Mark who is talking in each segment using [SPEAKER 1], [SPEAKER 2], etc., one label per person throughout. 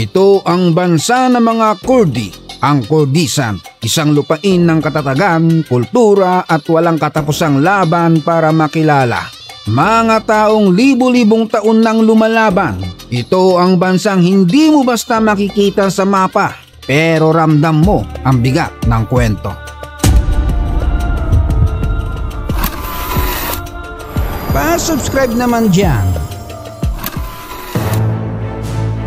[SPEAKER 1] Ito ang bansa ng mga Kurdi, ang Kurdistan, isang lupain ng katatagan, kultura at walang katapusang laban para makilala. Mga taong libu-libong taon nang lumalaban. Ito ang bansang hindi mo basta makikita sa mapa, pero ramdam mo ang bigat ng kwento. Pa-subscribe naman dyan.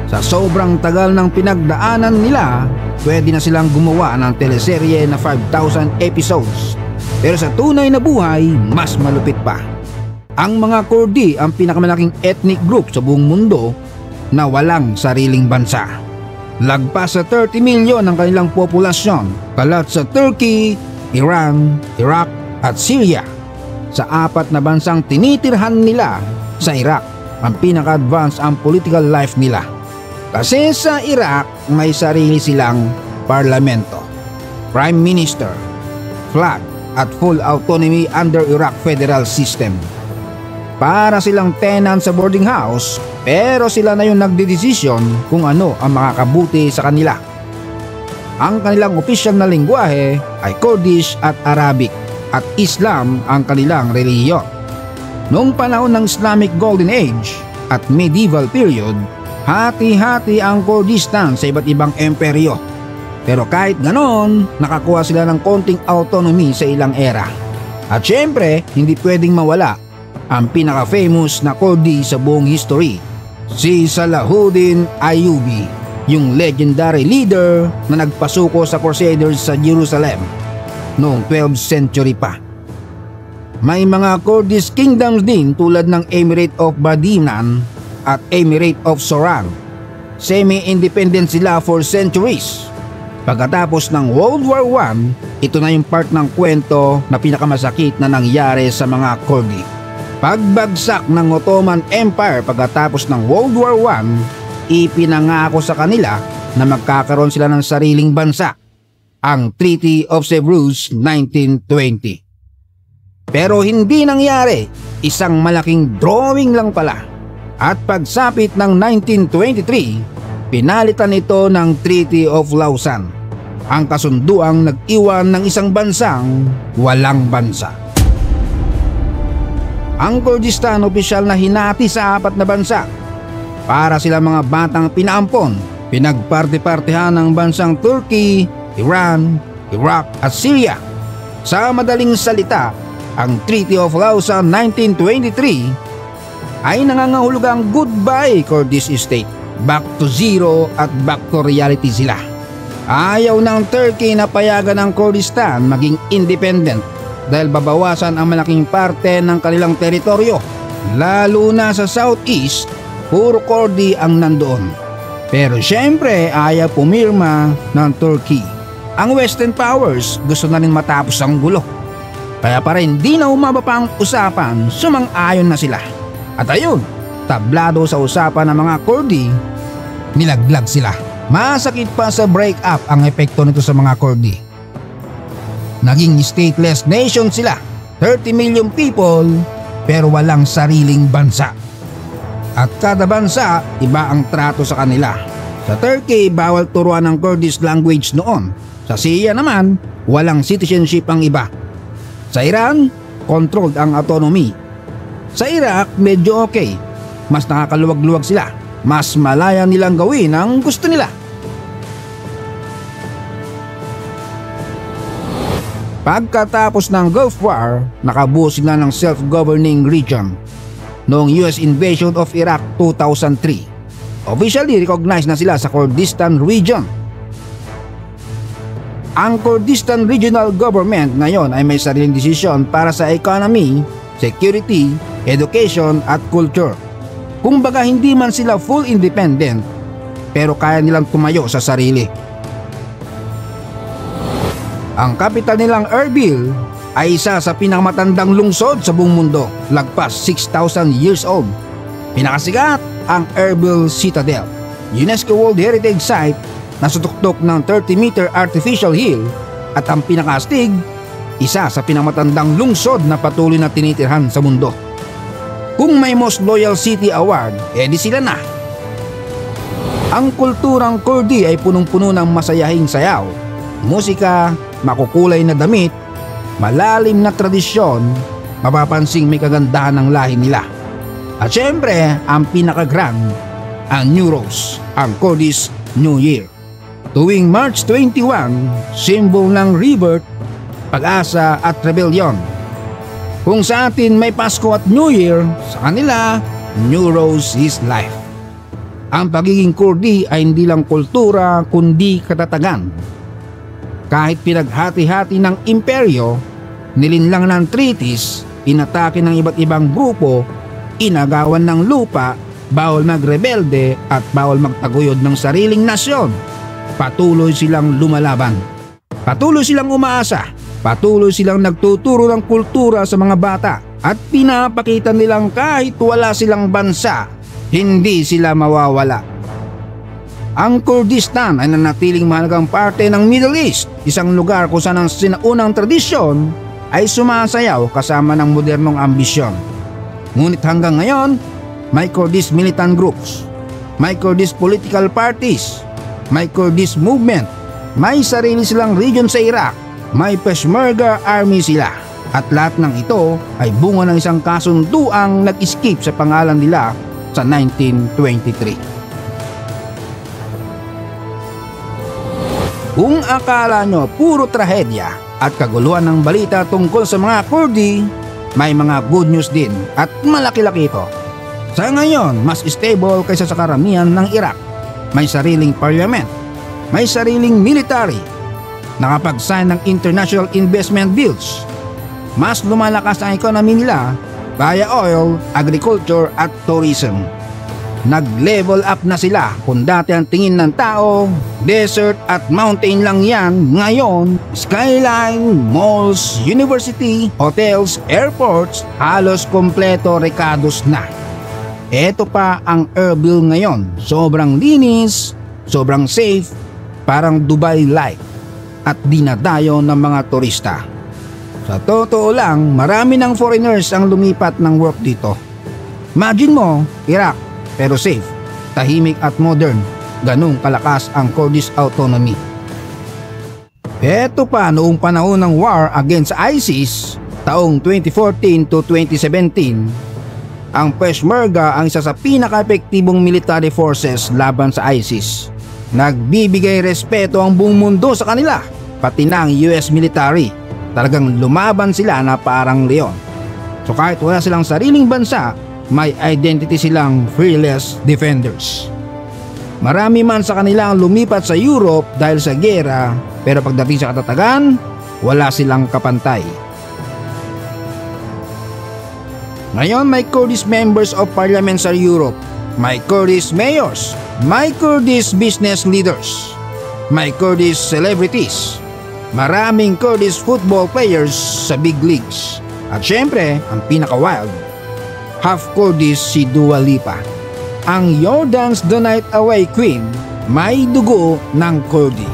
[SPEAKER 1] Sa sobrang tagal ng pinagdaanan nila, pwede na silang gumawa ng teleserye na 5,000 episodes. Pero sa tunay na buhay, mas malupit pa. Ang mga Kurdi ang pinakamalaking ethnic group sa buong mundo na walang sariling bansa. Lagpas sa 30 milyon ang kanilang populasyon, kalat sa Turkey, Iran, Iraq at Syria. Sa apat na bansang tinitirhan nila, sa Iraq ang pinaka-advanced ang political life nila. Kasi sa Iraq may sarili silang parlamento, prime minister, flag at full autonomy under Iraq federal system. Para silang tenant sa boarding house, pero sila na yung nagdedesisyon kung ano ang makakabuti sa kanila. Ang kanilang opisyal na lengguwahe ay Kurdish at Arabic at Islam ang kanilang relihiyon. Noong panahon ng Islamic Golden Age at Medieval period, hati-hati ang Kurdistan sa iba't ibang emperyo. Pero kahit ganon, nakakuha sila ng konting autonomy sa ilang era. At syempre, hindi pwedeng mawala ang pinaka-famous na Kurdi sa buong history, si Salahuddin Ayyubi, yung legendary leader na nagpasuko sa Crusaders sa Jerusalem noong 12th century pa. May mga Kurdish kingdoms din tulad ng Emirate of Badinan at Emirate of Soran. Semi-independent sila for centuries. Pagkatapos ng World War I, ito na yung part ng kwento na pinakamasakit na nangyari sa mga Kurdi. Pagbagsak ng Ottoman Empire pagkatapos ng World War I, ipinangako sa kanila na magkakaroon sila ng sariling bansa, ang Treaty of Sevres 1920. Pero hindi nangyari, isang malaking drawing lang pala. At pagsapit ng 1923, pinalitan ito ng Treaty of Lausanne, ang kasunduang nag-iwan ng isang bansang walang bansa. Ang Kurdistan opisyal na hinati sa apat na bansa. Para sila mga batang pinaampon, pinagparte-partehan ng bansang Turkey, Iran, Iraq at Syria. Sa madaling salita, ang Treaty of Lausanne 1923 ay nangangahulugang goodbye Kurdish state. Back to zero at back to reality sila. Ayaw ng Turkey na payagan ng Kurdistan maging independent dahil babawasan ang malaking parte ng kanilang teritoryo. Lalo na sa southeast, puro Kurdi ang nandoon. Pero syempre ayaw pumirma ng Turkey. Ang Western powers gusto na rin matapos ang gulo. Kaya pa rin di na umaba pa ang usapan, sumang-ayon na sila. At ayun, tablado sa usapan ng mga Kurdi, nilaglag sila. Masakit pa sa break-up ang epekto nito sa mga Kurdi. Naging stateless nation sila, 30 million people, pero walang sariling bansa. At kada bansa, iba ang trato sa kanila. Sa Turkey, bawal turuan ng Kurdish language noon. Sa Syria naman, walang citizenship ang iba. Sa Iran, controlled ang autonomy. Sa Iraq, medyo okay. Mas nakakaluwag-luwag sila. Mas malaya nilang gawin ang gusto nila. Pagkatapos ng Gulf War, nakabuo sila ng self-governing region noong US invasion of Iraq 2003. Officially recognized na sila sa Kurdistan region. Ang Kurdistan Regional Government ngayon ay may sariling desisyon para sa economy, security, education at culture. Kumbaga hindi man sila full independent, pero kaya nilang tumayo sa sarili. Ang kapital nilang Erbil ay isa sa pinakamatandang lungsod sa buong mundo, lagpas 6,000 years old. Pinakasikat ang Erbil Citadel, UNESCO World Heritage Site na sutuktok ng 30-meter artificial hill, at ang pinakaastig, isa sa pinakamatandang lungsod na patuloy na tinitirhan sa mundo. Kung may Most Loyal City Award, edi sila na. Ang kulturang Kurdi ay punong-puno ng masayahing sayaw, musika, makukulay na damit, malalim na tradisyon, mapapansing may kagandahan ng lahi nila. At syempre, ang pinakagrand, ang New Rose, ang Kurdish New Year. Tuwing March 21, simbol ng rebirth, pag-asa at rebellion. Kung sa atin may Pasko at New Year, sa kanila, New Rose is life. Ang pagiging Kurdi ay hindi lang kultura kundi katatagan. Kahit pinaghati-hati ng imperyo, nilinlang ng treaties, inatake ng iba't ibang grupo, inagawan ng lupa, bawal magrebelde at bawal magtaguyod ng sariling nasyon. Patuloy silang lumalaban. Patuloy silang umaasa. Patuloy silang nagtuturo ng kultura sa mga bata at pinapakita nilang kahit wala silang bansa, hindi sila mawawala. Ang Kurdistan ay nanatiling mahalagang parte ng Middle East, isang lugar kung saan ang sinaunang tradisyon ay sumasayaw kasama ng modernong ambisyon. Ngunit hanggang ngayon, may Kurdish militant groups, may Kurdish political parties, may Kurdish movement, may sarili silang region sa Iraq, may Peshmerga army sila. At lahat ng ito ay bunga ng isang kasunduang nag-escape sa pangalan nila sa 1923. Kung akala nyo puro trahedya at kaguluhan ng balita tungkol sa mga Kurdi, may mga good news din at malaki-laki ito. Sa ngayon, mas stable kaysa sa karamihan ng Iraq. May sariling parliament, may sariling military, nakapag-sign ng international investment deals. Mas lumalakas ang economy nila via oil, agriculture at tourism. Nag-level up na sila. Kung dati ang tingin ng tao, desert at mountain lang yan, ngayon, skyline, malls, university, hotels, airports, halos kompleto rekados na. Eto pa ang Erbil ngayon, sobrang linis, sobrang safe, parang Dubai-like at dinadayo ng mga turista. Sa totoo lang, marami ng foreigners ang lumipat ng work dito. Imagine mo, Iraq, pero safe, tahimik at modern, ganung kalakas ang Kurdish autonomy. Eto pa noong panahon ng war against ISIS, taong 2014 to 2017, ang Peshmerga ang isa sa pinaka-epektibong military forces laban sa ISIS. Nagbibigay respeto ang buong mundo sa kanila, pati na ang US military. Talagang lumaban sila na parang leon. So kahit wala silang sariling bansa, may identity silang fearless defenders. Marami man sa kanila ang lumipat sa Europe dahil sa gera, pero pagdating sa katatagan, wala silang kapantay. Ngayon may Kurdish members of parliament sa Europe, may Kurdish mayors, may Kurdish business leaders, may Kurdish celebrities, maraming Kurdish football players sa big leagues. At syempre, ang pinaka-wild, half Kurdish si Dua Lipa. Ang Jordan's The Night Away Queen, may dugo ng Kurdi.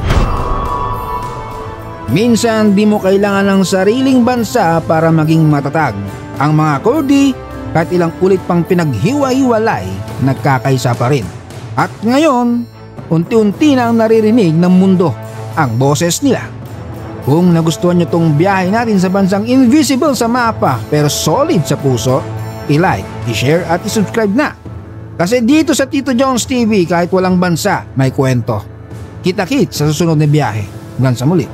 [SPEAKER 1] Minsan di mo kailangan ng sariling bansa para maging matatag. Ang mga Kurdi, kahit ilang ulit pang pinaghiwa-hiwalay, nagkakaisa pa rin. At ngayon, unti-unti nang naririnig ng mundo ang boses nila. Kung nagustuhan nyo tong biyahe natin sa bansang invisible sa mapa pero solid sa puso, i-like, i-share at i-subscribe na. Kasi dito sa Tito Jones TV kahit walang bansa, may kwento. Kita-kits sa susunod na biyahe. Hanggang sa muli.